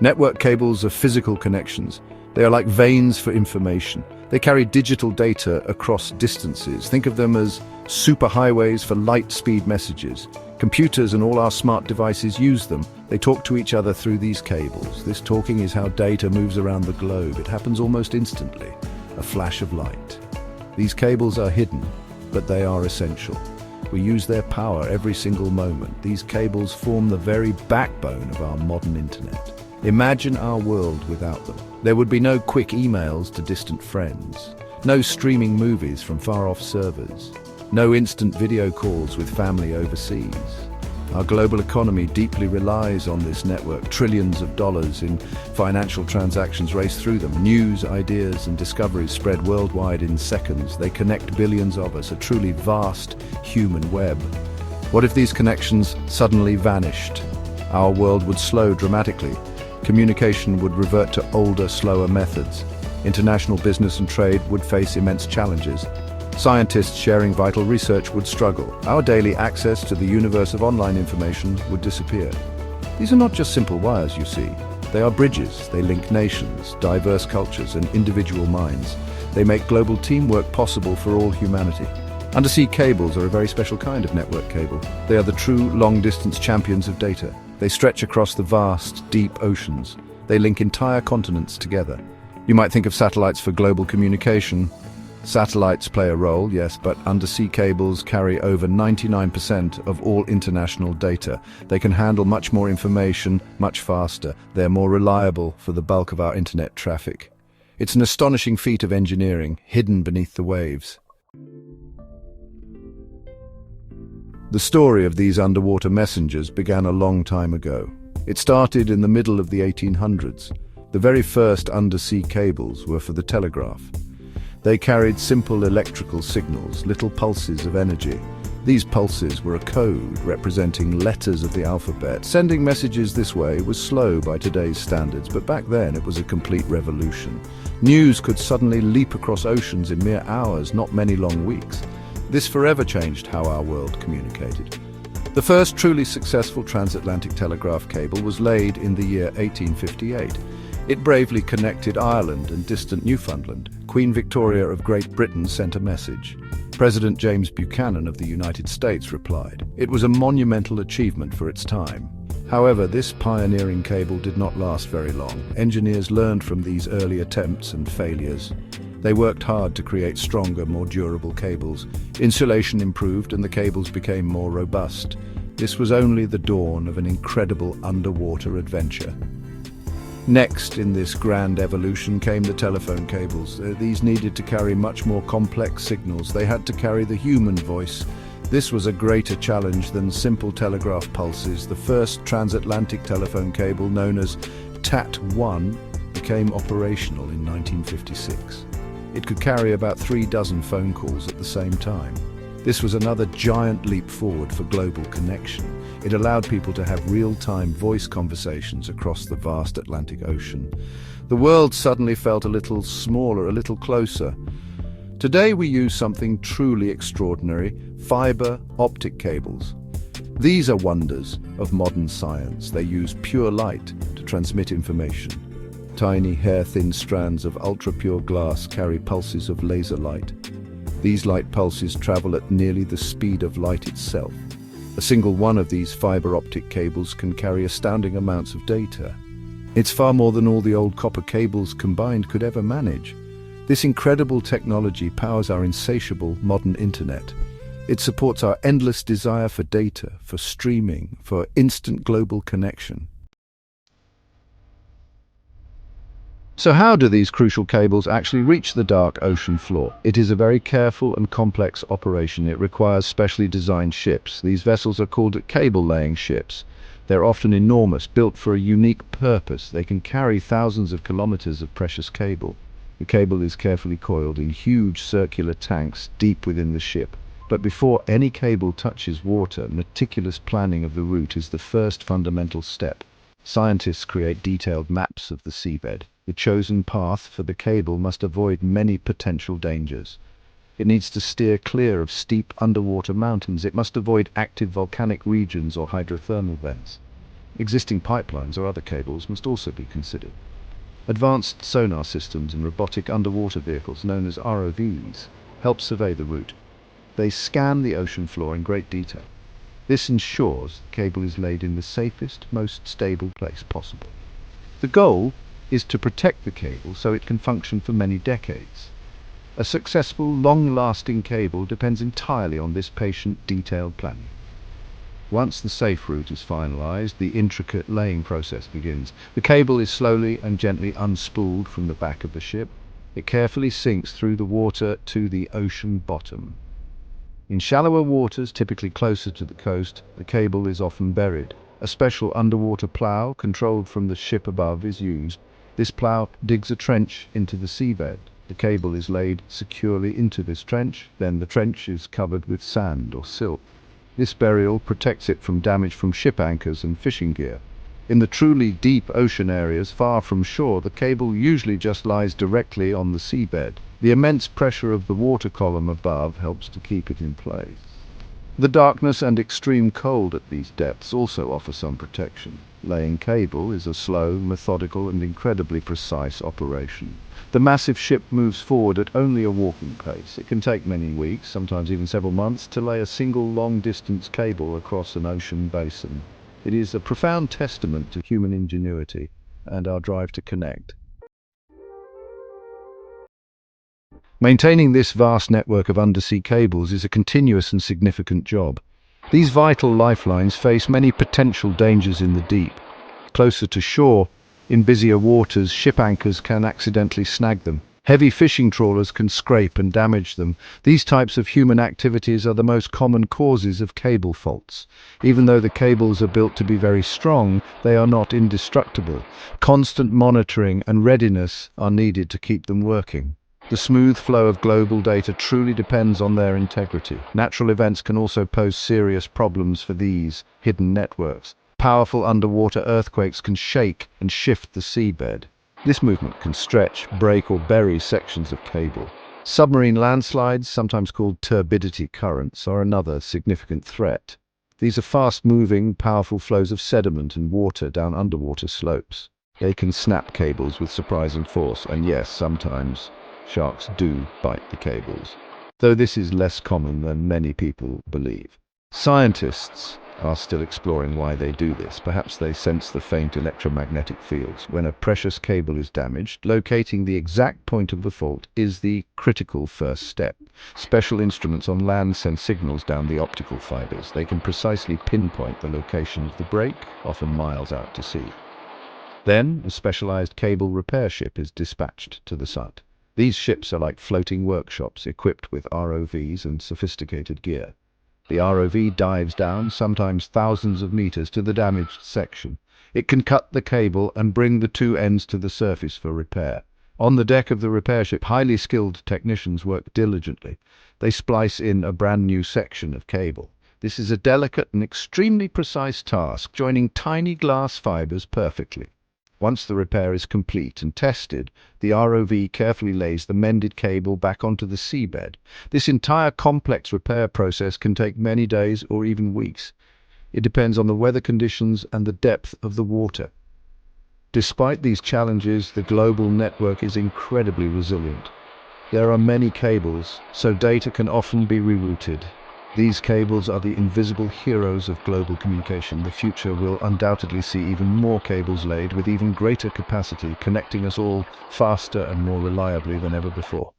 Network cables are physical connections. They are like veins for information. They carry digital data across distances. Think of them as superhighways for light-speed messages. Computers and all our smart devices use them. They talk to each other through these cables. This talking is how data moves around the globe. It happens almost instantly, a flash of light. These cables are hidden, but they are essential. We use their power every single moment. These cables form the very backbone of our modern internet. Imagine our world without them. There would be no quick emails to distant friends, no streaming movies from far-off servers, no instant video calls with family overseas. Our global economy deeply relies on this network. Trillions of dollars in financial transactions race through them. News, ideas, and discoveries spread worldwide in seconds. They connect billions of us, a truly vast human web. What if these connections suddenly vanished? Our world would slow dramatically. Communication would revert to older, slower methods. International business and trade would face immense challenges. Scientists sharing vital research would struggle. Our daily access to the universe of online information would disappear. These are not just simple wires, you see. They are bridges. They link nations, diverse cultures, and individual minds. They make global teamwork possible for all humanity. Undersea cables are a very special kind of network cable. They are the true long-distance champions of data. They stretch across the vast, deep oceans. They link entire continents together. You might think of satellites for global communication. Satellites play a role, yes, but undersea cables carry over 99% of all international data. They can handle much more information, much faster. They're more reliable for the bulk of our internet traffic. It's an astonishing feat of engineering, hidden beneath the waves. The story of these underwater messengers began a long time ago. It started in the middle of the 1800s. The very first undersea cables were for the telegraph. They carried simple electrical signals, little pulses of energy. These pulses were a code representing letters of the alphabet. Sending messages this way was slow by today's standards, but back then it was a complete revolution. News could suddenly leap across oceans in mere hours, not many long weeks. This forever changed how our world communicated. The first truly successful transatlantic telegraph cable was laid in the year 1858. It bravely connected Ireland and distant Newfoundland. Queen Victoria of Great Britain sent a message. President James Buchanan of the United States replied. It was a monumental achievement for its time. However, this pioneering cable did not last very long. Engineers learned from these early attempts and failures. They worked hard to create stronger, more durable cables. Insulation improved and the cables became more robust. This was only the dawn of an incredible underwater adventure. Next in this grand evolution came the telephone cables. These needed to carry much more complex signals. They had to carry the human voice. This was a greater challenge than simple telegraph pulses. The first transatlantic telephone cable, known as TAT-1, became operational in 1956. It could carry about 3 dozen phone calls at the same time. This was another giant leap forward for global connection. It allowed people to have real-time voice conversations across the vast Atlantic Ocean. The world suddenly felt a little smaller, a little closer. Today we use something truly extraordinary: fiber optic cables. These are wonders of modern science. They use pure light to transmit information. Tiny, hair-thin strands of ultra-pure glass carry pulses of laser light. These light pulses travel at nearly the speed of light itself. A single one of these fiber optic cables can carry astounding amounts of data. It's far more than all the old copper cables combined could ever manage. This incredible technology powers our insatiable modern internet. It supports our endless desire for data, for streaming, for instant global connection. So how do these crucial cables actually reach the dark ocean floor? It is a very careful and complex operation. It requires specially designed ships. These vessels are called cable-laying ships. They're often enormous, built for a unique purpose. They can carry thousands of kilometers of precious cable. The cable is carefully coiled in huge circular tanks deep within the ship. But before any cable touches water, meticulous planning of the route is the first fundamental step. Scientists create detailed maps of the seabed. The chosen path for the cable must avoid many potential dangers. It needs to steer clear of steep underwater mountains. It must avoid active volcanic regions or hydrothermal vents. Existing pipelines or other cables must also be considered. Advanced sonar systems and robotic underwater vehicles known as ROVs help survey the route. They scan the ocean floor in great detail. This ensures the cable is laid in the safest, most stable place possible. The goal is to protect the cable so it can function for many decades. A successful, long-lasting cable depends entirely on this patient, detailed planning. Once the safe route is finalized, the intricate laying process begins. The cable is slowly and gently unspooled from the back of the ship. It carefully sinks through the water to the ocean bottom. In shallower waters, typically closer to the coast, the cable is often buried. A special underwater plow, controlled from the ship above, is used. This plow digs a trench into the seabed. The cable is laid securely into this trench, then the trench is covered with sand or silt. This burial protects it from damage from ship anchors and fishing gear. In the truly deep ocean areas far from shore, the cable usually just lies directly on the seabed. The immense pressure of the water column above helps to keep it in place. The darkness and extreme cold at these depths also offer some protection. Laying cable is a slow, methodical, and incredibly precise operation. The massive ship moves forward at only a walking pace. It can take many weeks, sometimes even several months, to lay a single long-distance cable across an ocean basin. It is a profound testament to human ingenuity and our drive to connect. Maintaining this vast network of undersea cables is a continuous and significant job. These vital lifelines face many potential dangers in the deep. Closer to shore, in busier waters, ship anchors can accidentally snag them. Heavy fishing trawlers can scrape and damage them. These types of human activities are the most common causes of cable faults. Even though the cables are built to be very strong, they are not indestructible. Constant monitoring and readiness are needed to keep them working. The smooth flow of global data truly depends on their integrity. Natural events can also pose serious problems for these hidden networks. Powerful underwater earthquakes can shake and shift the seabed. This movement can stretch, break, or bury sections of cable. Submarine landslides, sometimes called turbidity currents, are another significant threat. These are fast-moving, powerful flows of sediment and water down underwater slopes. They can snap cables with surprising force, and yes, sometimes sharks do bite the cables, though this is less common than many people believe. Scientists are still exploring why they do this. Perhaps they sense the faint electromagnetic fields. When a precious cable is damaged, locating the exact point of the fault is the critical first step. Special instruments on land send signals down the optical fibers. They can precisely pinpoint the location of the break, often miles out to sea. Then, a specialized cable repair ship is dispatched to the site. These ships are like floating workshops equipped with ROVs and sophisticated gear. The ROV dives down, sometimes thousands of meters, to the damaged section. It can cut the cable and bring the two ends to the surface for repair. On the deck of the repair ship, highly skilled technicians work diligently. They splice in a brand new section of cable. This is a delicate and extremely precise task, joining tiny glass fibers perfectly. Once the repair is complete and tested, the ROV carefully lays the mended cable back onto the seabed. This entire complex repair process can take many days or even weeks. It depends on the weather conditions and the depth of the water. Despite these challenges, the global network is incredibly resilient. There are many cables, so data can often be rerouted. These cables are the invisible heroes of global communication. The future will undoubtedly see even more cables laid with even greater capacity, connecting us all faster and more reliably than ever before.